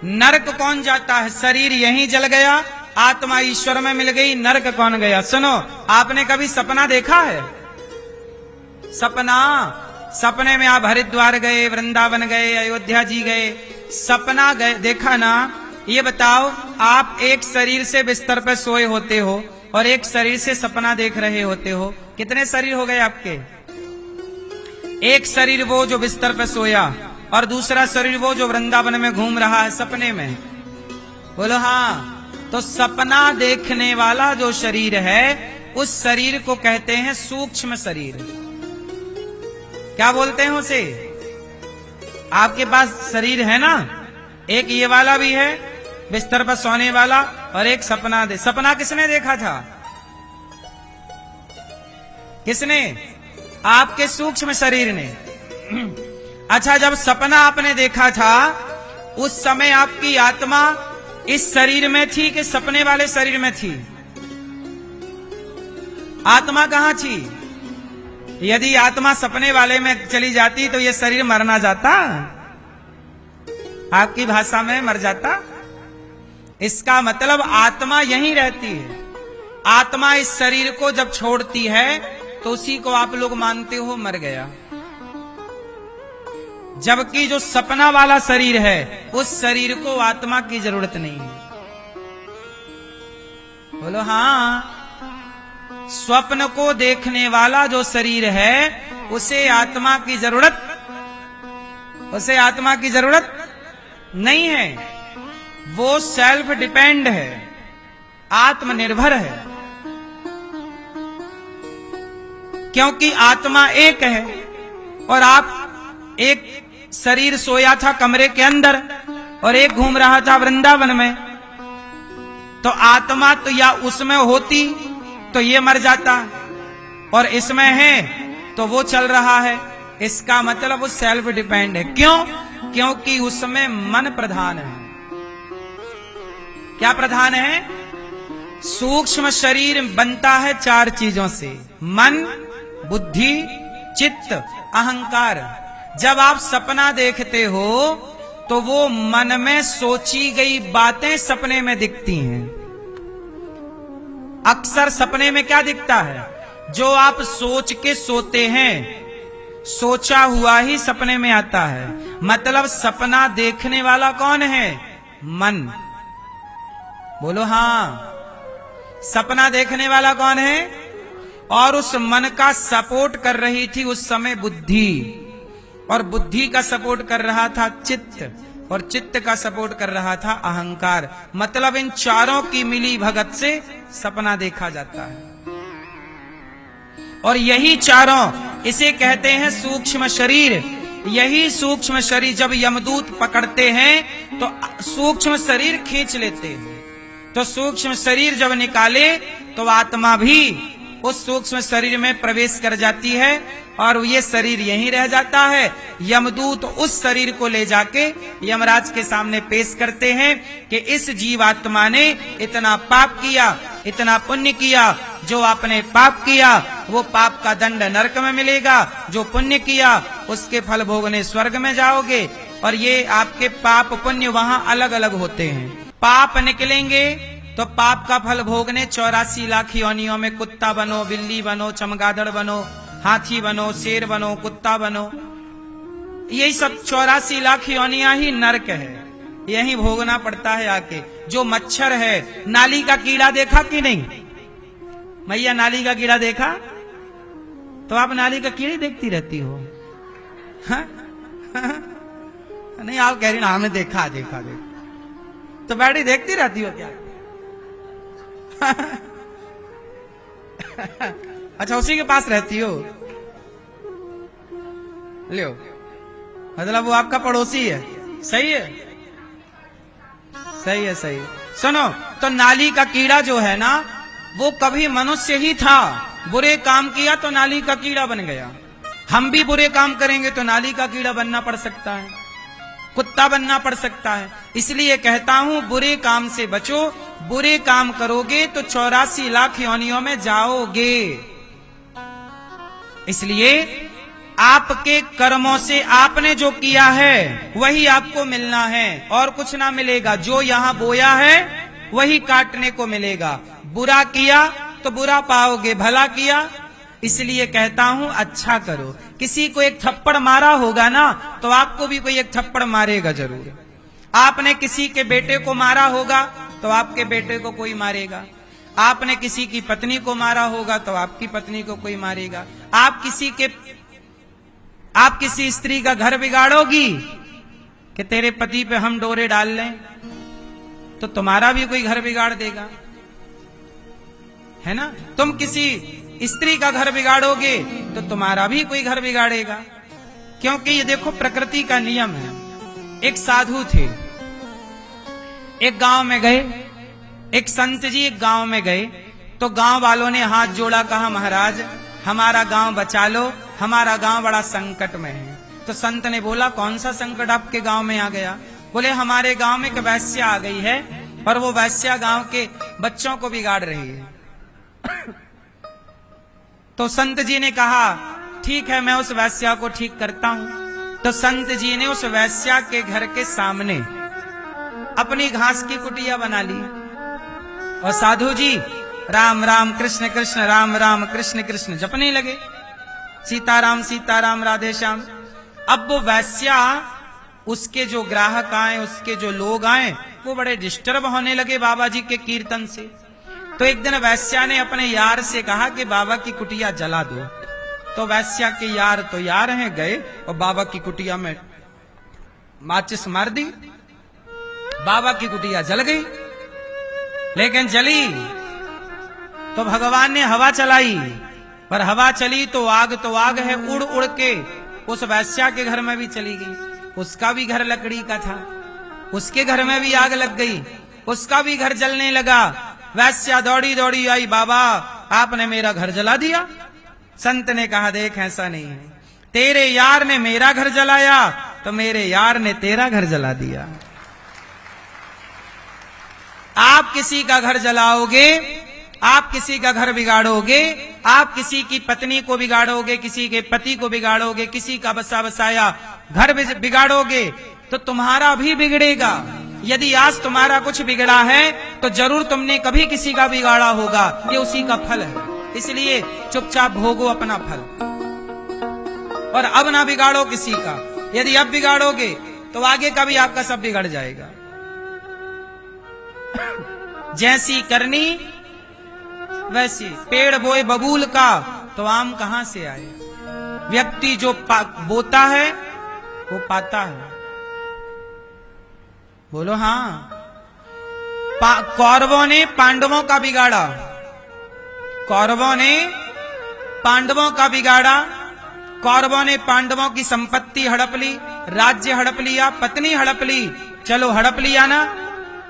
नरक कौन जाता है? शरीर यहीं जल गया, आत्मा ईश्वर में मिल गई, नरक कौन गया? सुनो, आपने कभी सपना देखा है? सपने में आप हरिद्वार गए, वृंदावन गए, अयोध्या जी गए, सपना गए देखा ना? ये बताओ, आप एक शरीर से बिस्तर पर सोए होते हो और एक शरीर से सपना देख रहे होते हो, कितने शरीर हो गए आपके? एक शरीर वो जो बिस्तर पर सोया और दूसरा शरीर वो जो वृंदावन में घूम रहा है सपने में। बोलो हाँ। तो सपना देखने वाला जो शरीर है उस शरीर को कहते हैं सूक्ष्म शरीर। क्या बोलते हैं उसे? आपके पास शरीर है ना, एक ये वाला भी है बिस्तर पर सोने वाला और एक सपना किसने देखा था? किसने? आपके सूक्ष्म शरीर ने। अच्छा, जब सपना आपने देखा था उस समय आपकी आत्मा इस शरीर में थी कि सपने वाले शरीर में थी? आत्मा कहां थी? यदि आत्मा सपने वाले में चली जाती तो ये शरीर मरना जाता, आपकी भाषा में मर जाता। इसका मतलब आत्मा यहीं रहती है। आत्मा इस शरीर को जब छोड़ती है तो उसी को आप लोग मानते हो मर गया, जबकि जो सपना वाला शरीर है उस शरीर को आत्मा की जरूरत नहीं है। बोलो हाँ। स्वप्न को देखने वाला जो शरीर है उसे आत्मा की जरूरत नहीं है। वो सेल्फ डिपेंड है, आत्मनिर्भर है, क्योंकि आत्मा एक है। और आप एक शरीर सोया था कमरे के अंदर और एक घूम रहा था वृंदावन में, तो आत्मा तो या उसमें होती तो ये मर जाता, और इसमें है तो वो चल रहा है। इसका मतलब वो सेल्फ डिपेंड है। क्यों? क्योंकि उसमें मन प्रधान है। क्या प्रधान है? सूक्ष्म शरीर बनता है 4 चीजों से, मन, बुद्धि, चित्त, अहंकार। जब आप सपना देखते हो तो वो मन में सोची गई बातें सपने में दिखती हैं। अक्सर सपने में क्या दिखता है? जो आप सोच के सोते हैं, सोचा हुआ ही सपने में आता है। मतलब सपना देखने वाला कौन है? मन। बोलो हाँ। सपना देखने वाला कौन है? और उस मन का सपोर्ट कर रही थी उस समय बुद्धि, और बुद्धि का सपोर्ट कर रहा था चित्त, और चित्त का सपोर्ट कर रहा था अहंकार। मतलब इन चारों की मिली भगत से सपना देखा जाता है। और यही चारों, इसे कहते हैं सूक्ष्म शरीर। यही सूक्ष्म शरीर जब यमदूत पकड़ते हैं तो सूक्ष्म शरीर खींच लेते हैं। तो सूक्ष्म शरीर जब निकाले तो आत्मा भी उस सूक्ष्म शरीर में प्रवेश कर जाती है और ये शरीर यहीं रह जाता है। यमदूत उस शरीर को ले जाके यमराज के सामने पेश करते हैं कि इस जीवात्मा ने इतना पाप किया, इतना पुण्य किया। जो आपने पाप किया वो पाप का दंड नरक में मिलेगा, जो पुण्य किया उसके फल भोगने स्वर्ग में जाओगे। और ये आपके पाप पुण्य वहां अलग अलग होते हैं। पाप निकलेंगे तो पाप का फल भोगने 84 लाख योनियों में कुत्ता बनो, बिल्ली बनो, चमगादड़ बनो, हाथी बनो, शेर बनो, कुत्ता बनो। यही सब 84 लाख योनियां ही नरक है, यही भोगना पड़ता है आके। जो मच्छर है, नाली का कीड़ा देखा कि नहीं? मैया नाली का कीड़ा देखा? तो आप नाली का कीड़ा देखती रहती हो? हाँ? नहीं, आप कह रही ना हमने देखा। तो बैठी देखती रहती हो क्या? अच्छा, उसी के पास रहती हो? लो, मतलब वो आपका पड़ोसी है। सही है, सही है, सही है। सुनो, तो नाली का कीड़ा जो है ना, वो कभी मनुष्य ही था। बुरे काम किया तो नाली का कीड़ा बन गया। हम भी बुरे काम करेंगे तो नाली का कीड़ा बनना पड़ सकता है, कुत्ता बनना पड़ सकता है। इसलिए कहता हूं, बुरे काम से बचो। बुरे काम करोगे तो 84 लाख योनियों में जाओगे। इसलिए आपके कर्मों से आपने जो किया है वही आपको मिलना है और कुछ ना मिलेगा। जो यहाँ बोया है वही काटने को मिलेगा। बुरा किया तो बुरा पाओगे, भला किया। इसलिए कहता हूं अच्छा करो। किसी को एक थप्पड़ मारा होगा ना तो आपको भी कोई एक थप्पड़ मारेगा जरूर। आपने किसी के बेटे को मारा होगा तो आपके बेटे को कोई मारेगा। आपने किसी की पत्नी को मारा होगा तो आपकी पत्नी को कोई मारेगा। आप किसी स्त्री का घर बिगाड़ोगी कि तेरे पति पे हम डोरे डाल लें तो तुम्हारा भी कोई घर बिगाड़ देगा, है ना। तुम किसी स्त्री का घर बिगाड़ोगे तो तुम्हारा भी कोई घर बिगाड़ेगा, क्योंकि ये देखो प्रकृति का नियम है। एक साधु थे, एक गांव में गए, एक संत जी एक गांव में गए तो गांव वालों ने हाथ जोड़ा, कहा महाराज हमारा गांव बचा लो, हमारा गांव बड़ा संकट में है। तो संत ने बोला कौन सा संकट आपके गांव में आ गया? बोले हमारे गांव में एक वैश्या आ गई है, पर वो वैश्या गांव के बच्चों को बिगाड़ रही है। तो संत जी ने कहा ठीक है मैं उस वैश्या को ठीक करता हूं। तो संत जी ने उस वैश्या के घर के सामने अपनी घास की कुटिया बना ली और साधु जी राम राम कृष्ण कृष्ण राम राम कृष्ण कृष्ण जपने लगे, सीताराम राधे श्याम। अब वो वैश्या, उसके जो ग्राहक आए, उसके जो लोग आए, वो बड़े डिस्टर्ब होने लगे बाबा जी के कीर्तन से। तो एक दिन वैश्या ने अपने यार से कहा कि बाबा की कुटिया जला दो। तो वैश्या के यार तो यार हैं, गए और बाबा की कुटिया में माचिस मार दी। बाबा की कुटिया जल गई, लेकिन जली तो भगवान ने हवा चलाई, पर हवा चली तो आग है, उड़ उड़ के उस वैश्या के घर में भी चली गई। उसका भी घर लकड़ी का था, उसके घर में भी आग लग गई, उसका भी घर जलने लगा। वैश्या दौड़ी दौड़ी आई, बाबा आपने मेरा घर जला दिया। संत ने कहा देख ऐसा नहीं है, तेरे यार ने मेरा घर जलाया तो मेरे यार ने तेरा घर जला दिया। आप किसी का घर जलाओगे, आप किसी का घर बिगाड़ोगे, आप किसी की पत्नी को बिगाड़ोगे, किसी के पति को बिगाड़ोगे, किसी का बसा बसाया घर बिगाड़ोगे तो तुम्हारा भी बिगड़ेगा। यदि आज तुम्हारा कुछ बिगड़ा है तो जरूर तुमने कभी किसी का बिगाड़ा होगा, ये उसी का फल है। इसलिए चुपचाप भोगो अपना फल और अब ना बिगाड़ो किसी का। यदि अब बिगाड़ोगे तो आगे का भी आपका सब बिगड़ जाएगा। जैसी करनी वैसी, पेड़ बोए बबूल का तो आम कहां से आए। व्यक्ति जो बोता है वो पाता है। बोलो हाँ। कौरवों ने पांडवों का बिगाड़ा, कौरवों ने पांडवों का बिगाड़ा। कौरवों ने पांडवों की संपत्ति हड़प ली, राज्य हड़प लिया, पत्नी हड़प ली। चलो हड़प लिया ना,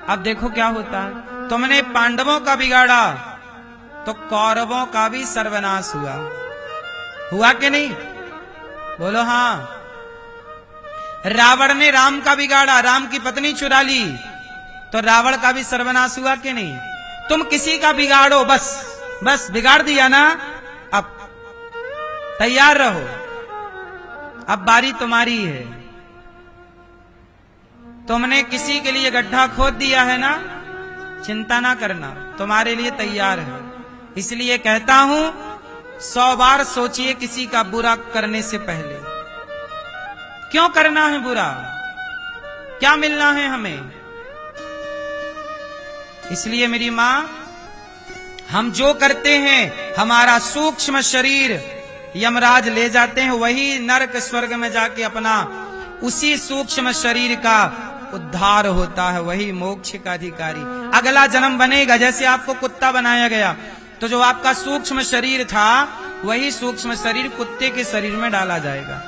अब देखो क्या होता है। तुमने पांडवों का बिगाड़ा तो कौरवों का भी सर्वनाश हुआ कि नहीं? बोलो हाँ। रावण ने राम का बिगाड़ा, राम की पत्नी चुरा ली तो रावण का भी सर्वनाश हुआ कि नहीं? तुम किसी का बिगाड़ो, बस बिगाड़ दिया ना, अब तैयार रहो, अब बारी तुम्हारी है। तुमने किसी के लिए गड्ढा खोद दिया है ना, चिंता ना करना, तुम्हारे लिए तैयार है। इसलिए कहता हूं 100 बार सोचिए किसी का बुरा करने से पहले। क्यों करना है बुरा? क्या मिलना है हमें? इसलिए मेरी मां, हम जो करते हैं हमारा सूक्ष्म शरीर यमराज ले जाते हैं, वही नरक स्वर्ग में जाके अपना उसी सूक्ष्म शरीर का उद्धार होता है, वही मोक्ष का अधिकारी अगला जन्म बनेगा। जैसे आपको कुत्ता बनाया गया तो जो आपका सूक्ष्म शरीर था वही सूक्ष्म शरीर कुत्ते के शरीर में डाला जाएगा।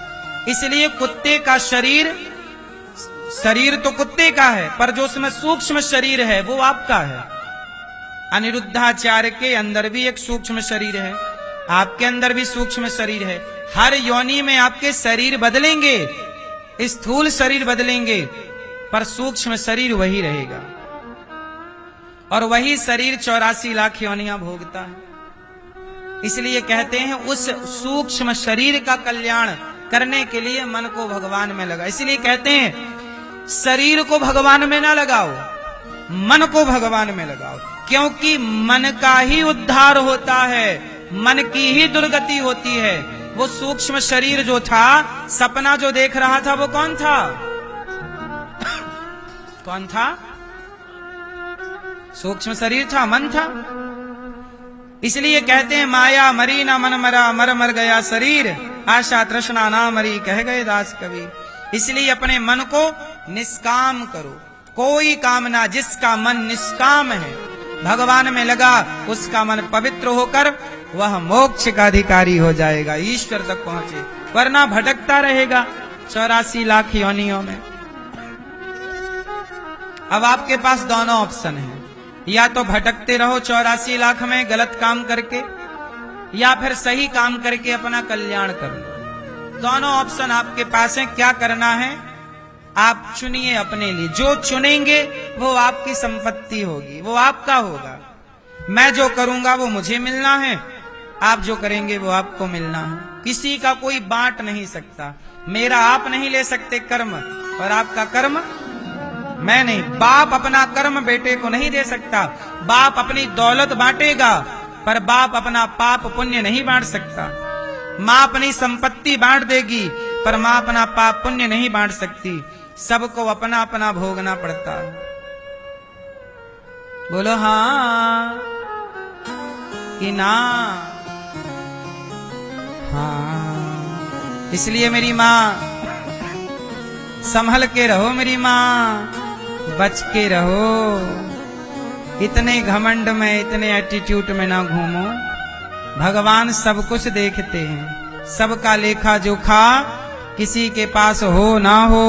इसलिए कुत्ते का शरीर तो कुत्ते का है, पर जो उसमें सूक्ष्म शरीर है वो आपका है। अनिरुद्धाचार्य के अंदर भी एक सूक्ष्म शरीर है, आपके अंदर भी सूक्ष्म शरीर है। हर योनि में आपके शरीर बदलेंगे, स्थूल शरीर बदलेंगे, पर सूक्ष्म शरीर वही रहेगा। और वही शरीर 84 लाख योनियां भोगता है। इसलिए कहते हैं उस सूक्ष्म शरीर का कल्याण करने के लिए मन को भगवान में लगा। इसलिए कहते हैं शरीर को भगवान में ना लगाओ, मन को भगवान में लगाओ, क्योंकि मन का ही उद्धार होता है, मन की ही दुर्गति होती है। वो सूक्ष्म शरीर जो था, सपना जो देख रहा था, वो कौन था? कौन था? सूक्ष्म शरीर था, मन था। इसलिए कहते हैं माया मरी ना मन मरा, मर मर गया शरीर, आशा तृष्णा ना मरी, कह गए दास कवि। इसलिए अपने मन को निष्काम करो। कोई कामना, जिसका मन निष्काम है, भगवान में लगा, उसका मन पवित्र होकर वह मोक्ष का अधिकारी हो जाएगा, ईश्वर तक पहुंचे। वरना भटकता रहेगा 84 लाख योनियों में। अब आपके पास दोनों ऑप्शन है, या तो भटकते रहो 84 लाख में गलत काम करके, या फिर सही काम करके अपना कल्याण कर लो। दोनों ऑप्शन आपके पास है। क्या करना है आप चुनिए अपने लिए। जो चुनेंगे वो आपकी संपत्ति होगी, वो आपका होगा। मैं जो करूंगा वो मुझे मिलना है, आप जो करेंगे वो आपको मिलना है। किसी का कोई बांट नहीं सकता। मेरा आप नहीं ले सकते कर्म, और आपका कर्म मैं नहीं। बाप अपना कर्म बेटे को नहीं दे सकता। बाप अपनी दौलत बांटेगा, पर बाप अपना पाप पुण्य नहीं बांट सकता। माँ अपनी संपत्ति बांट देगी, पर माँ अपना पाप पुण्य नहीं बांट सकती। सबको अपना अपना भोगना पड़ता है। बोलो हाँ कि ना? हाँ। इसलिए मेरी माँ, संभल के रहो मेरी माँ, बच के रहो। इतने घमंड में, इतने एटीट्यूड में ना घूमो। भगवान सब कुछ देखते हैं, सबका लेखा जोखा किसी के पास हो ना हो,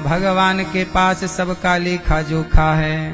भगवान के पास सबका लेखा जोखा है।